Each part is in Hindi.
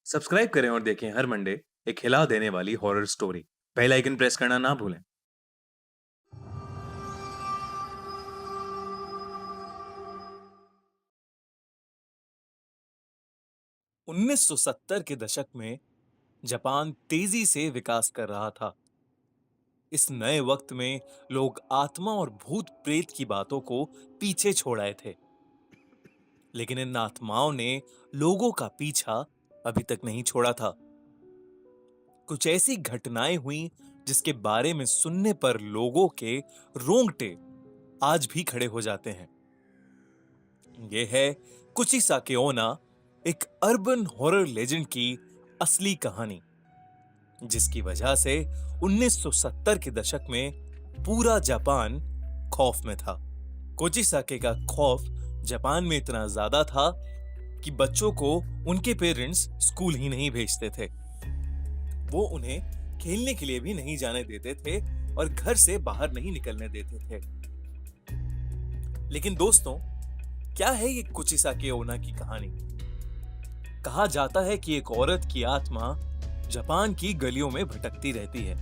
सब्सक्राइब करें और देखें हर मंडे एक हिला देने वाली horror story. Bell icon press करना ना भूलें। 1970 के दशक में जापान तेजी से विकास कर रहा था। इस नए वक्त में लोग आत्मा और भूत प्रेत की बातों को पीछे छोड़ आए थे, लेकिन इन आत्माओं ने लोगों का पीछा अभी तक नहीं छोड़ा था। कुछ ऐसी घटनाएं हुई जिसके बारे में सुनने पर लोगों के रोंगटे आज भी खड़े हो जाते हैं। यह है कुचिसाके ओना, एक अर्बन हॉरर लेजेंड की असली कहानी, जिसकी वजह से 1970 के दशक में पूरा जापान खौफ में था। कोचिसाके का खौफ जापान में इतना ज्यादा था कि बच्चों को उनके पेरेंट्स स्कूल ही नहीं भेजते थे। वो उन्हें खेलने के लिए भी नहीं जाने देते थे और घर से बाहर नहीं निकलने देते थे। लेकिन दोस्तों, क्या है ये कुचिसाके ओना की कहानी? कहा जाता है कि एक औरत की आत्मा जापान की गलियों में भटकती रहती है।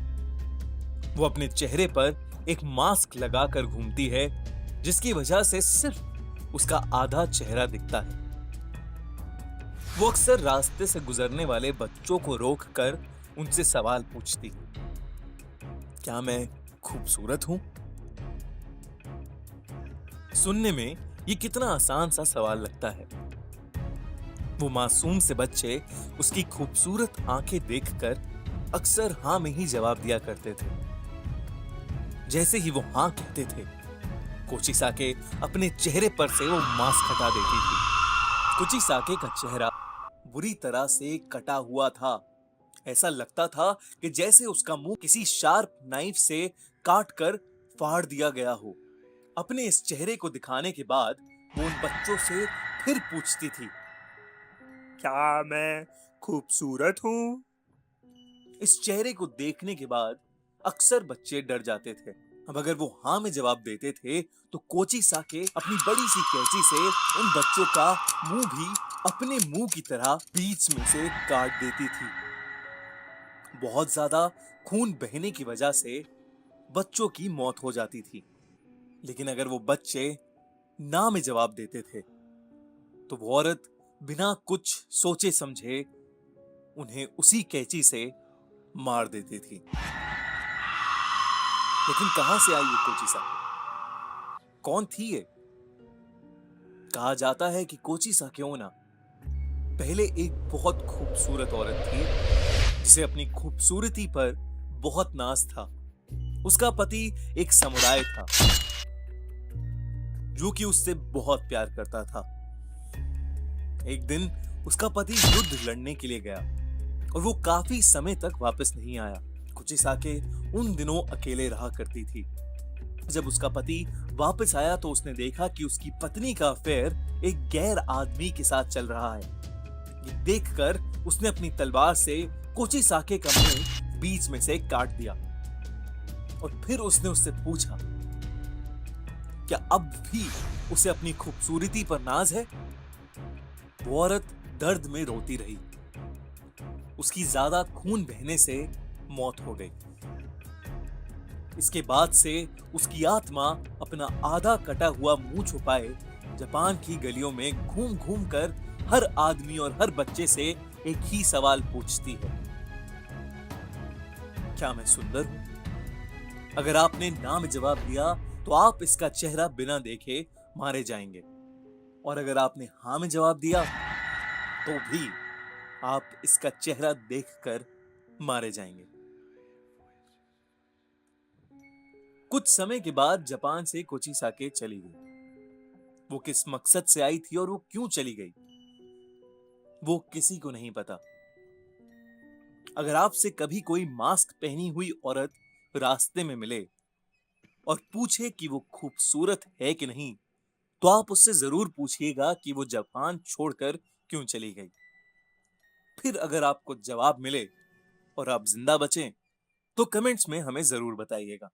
वो अपने चेहरे पर एक मास्क लगाकर घूमती है, जिसकी वजह से सिर्फ उसका आधा चेहरा दिखता है। वो अक्सर रास्ते से गुजरने वाले बच्चों को रोककर उनसे सवाल पूछती है, क्या मैं खूबसूरत हूं? सुनने में ये कितना आसान सा सवाल लगता है। वो मासूम से बच्चे उसकी खूबसूरत आंखें देखकर अक्सर हाँ में ही जवाब दिया करते थे। जैसे ही वो हाँ कहते थे, कोचिसाके अपने चेहरे पर से वो मास्क हटा देती थी। कोचिसाके का चेहरा बुरी तरह से कटा हुआ था। ऐसा लगता था कि जैसे उसका मुंह किसी शार्प नाइफ से काट कर फाड़ दिया गया हो। अपने इस चेहरे को दिखाने के बाद वो उन बच्चों से फिर पूछती थी, क्या मैं खूबसूरत हूं? इस चेहरे को देखने के बाद अक्सर बच्चे डर जाते थे। अब अगर वो हाँ में जवाब देते थे तो कोचिसाके अपनी बड़ी सी कैंची से उन बच्चों का मुंह भी अपने मुंह की तरह बीच में से काट देती थी। बहुत ज्यादा खून बहने की वजह से बच्चों की मौत हो जाती थी। लेकिन अगर वो बच्चे ना में जवाब देते थे तो वो औरत बिना कुछ सोचे समझे उन्हें उसी कैंची से मार देती थी। लेकिन कहां से आई ये कोचिसाके? कौन थी ये? कहा जाता है कि कोचिसाके ओना पहले एक बहुत खूबसूरत औरत थी, जिसे अपनी खूबसूरती पर बहुत नाज था। उसका पति एक समुराय था जो कि उससे बहुत प्यार करता था। एक दिन उसका पति युद्ध लड़ने के लिए गया और वो काफी समय तक वापस नहीं आया। कुचिसाके उन दिनों अकेले रहा करती थी। जब उसका पति वापस आया तो उसने देखा कि उसकी पत्नी का अफेयर एक गैर आदमी के साथ चल रहा है। ये देखकर उसने अपनी तलवार से कोचिसाके का मुंह बीच में से काट दिया और फिर उसने उससे पूछा, क्या अब भी उसे अपनी खूबसूरती पर नाज है? वो औरत दर्द में रोती रही। उसकी ज्यादा खून बहने से मौत हो गई। इसके बाद से उसकी आत्मा अपना आधा कटा हुआ मुंह छुपाए जापान की गलियों में घूम घूम कर हर आदमी और हर बच्चे से एक ही सवाल पूछती है, क्या मैं सुंदर हूं? अगर आपने ना में जवाब दिया तो आप इसका चेहरा बिना देखे मारे जाएंगे, और अगर आपने हाँ में जवाब दिया तो भी आप इसका चेहरा देखकर मारे जाएंगे। कुछ समय के बाद जापान से कोचिसाके चली गई। वो किस मकसद से आई थी और वो क्यों चली गई, वो किसी को नहीं पता। अगर आपसे कभी कोई मास्क पहनी हुई औरत रास्ते में मिले और पूछे कि वो खूबसूरत है कि नहीं, तो आप उससे जरूर पूछिएगा कि वो जापान छोड़कर क्यों चली गई। फिर अगर आपको जवाब मिले और आप जिंदा बचें तो कमेंट्स में हमें जरूर बताइएगा।